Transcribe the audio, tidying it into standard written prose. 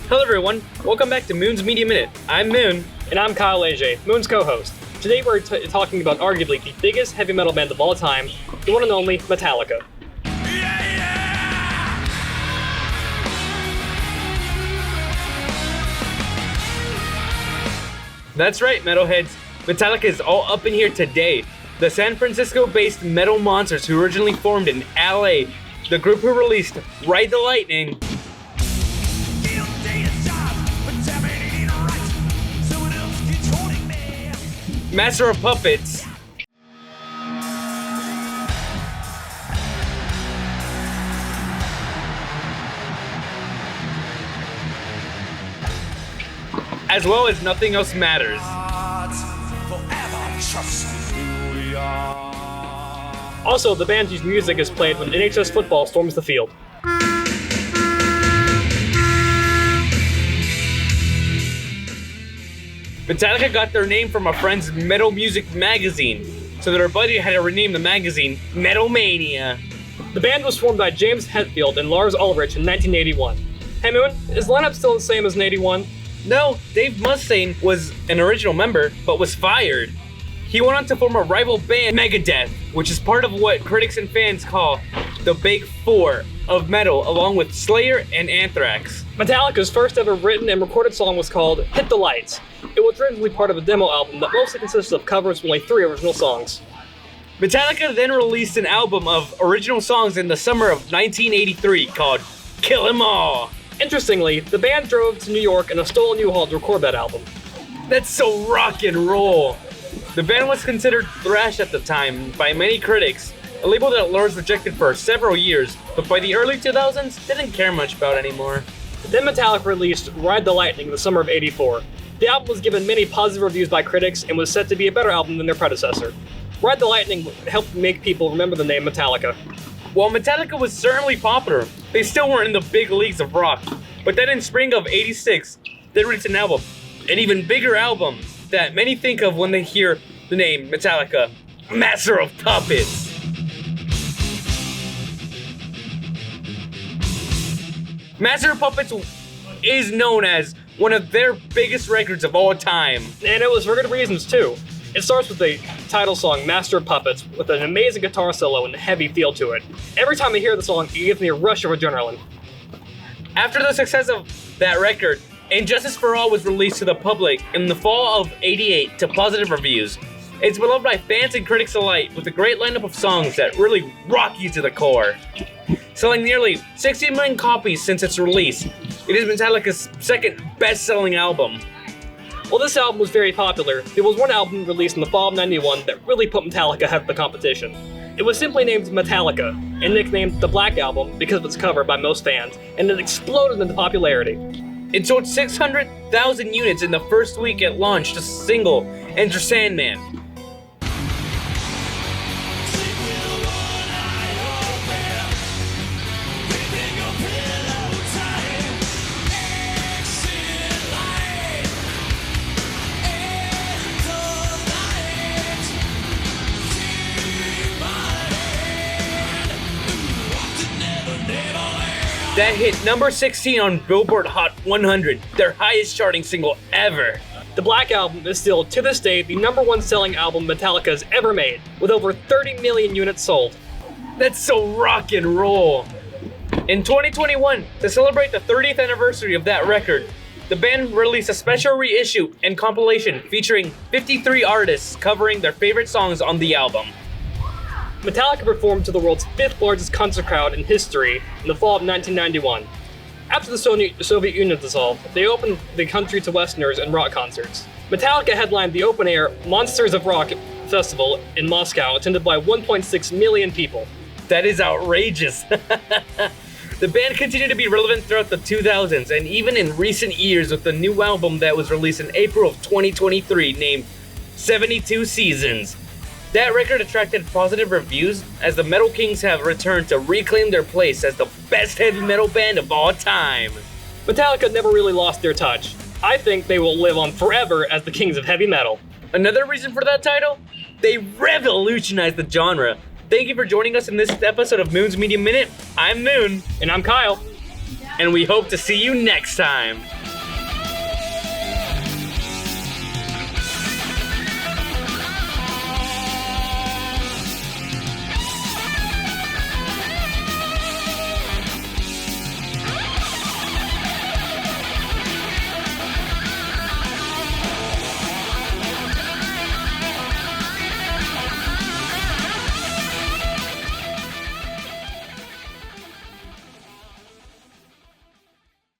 Hello everyone, welcome back to Moon's Media Minute. I'm Moon. And I'm Kyle AJ, Moon's co-host. Today we're talking about arguably the biggest heavy metal band of all time, the one and only Metallica. That's right, metalheads. Metallica is all up in here today. The San Francisco-based metal monsters who originally formed in LA, the group who released Ride the Lightning, Master of Puppets, as well as Nothing Else Matters. Also, the band's music is played when NHS football storms the field. Metallica got their name from a friend's metal music magazine, so their buddy had to rename the magazine Metal Mania. The band was formed by James Hetfield and Lars Ulrich in 1981. Hey Moon, is the lineup still the same as in 81? No, Dave Mustaine was an original member, but was fired. He went on to form a rival band, Megadeth, which is part of what critics and fans call the Big Four of metal, along with Slayer and Anthrax. Metallica's first ever written and recorded song was called Hit the Lights. It was originally part of a demo album that mostly consisted of covers of only 3 original songs. Metallica then released an album of original songs in the summer of 1983 called Kill 'Em All. Interestingly, the band drove to New York in a stolen U-Haul to record that album. That's so rock and roll. The band was considered thrash at the time by many critics, a label that Lars rejected for several years, but by the early 2000s, didn't care much about anymore. Then Metallica released Ride the Lightning in the summer of 84. The album was given many positive reviews by critics and was said to be a better album than their predecessor. Ride the Lightning helped make people remember the name Metallica. While Metallica was certainly popular, they still weren't in the big leagues of rock. But then in spring of 86, they released an album, an even bigger album that many think of when they hear the name Metallica, Master of Puppets. Master of Puppets is known as one of their biggest records of all time. And it was for good reasons too. It starts with the title song, Master of Puppets, with an amazing guitar solo and a heavy feel to it. Every time I hear the song, it gives me a rush of adrenaline. After the success of that record, Injustice for All was released to the public in the fall of '88 to positive reviews. It's beloved by fans and critics alike, with a great lineup of songs that really rock you to the core. Selling nearly 60 million copies since its release, it is Metallica's second best-selling album. While this album was very popular, there was one album released in the fall of '91 that really put Metallica ahead of the competition. It was simply named Metallica, and nicknamed the Black Album because of its cover by most fans, and it exploded into popularity. It sold 600,000 units in the first week it launched a single, Enter Sandman. That hit number 16 on Billboard Hot 100, their highest charting single ever. The Black Album is still, to this day, the number 1 selling album Metallica has ever made, with over 30 million units sold. That's so rock and roll. In 2021, to celebrate the 30th anniversary of that record, the band released a special reissue and compilation featuring 53 artists covering their favorite songs on the album. Metallica performed to the world's 5th largest concert crowd in history in the fall of 1991. After the Soviet Union dissolved, they opened the country to Westerners and rock concerts. Metallica headlined the open-air Monsters of Rock festival in Moscow, attended by 1.6 million people. That is outrageous. The band continued to be relevant throughout the 2000s and even in recent years with the new album that was released in April of 2023 named 72 Seasons. That record attracted positive reviews as the Metal Kings have returned to reclaim their place as the best heavy metal band of all time. Metallica never really lost their touch. I think they will live on forever as the kings of heavy metal. Another reason for that title? They revolutionized the genre. Thank you for joining us in this episode of Moon's Media Minute. I'm Moon. And I'm Kyle. And we hope to see you next time.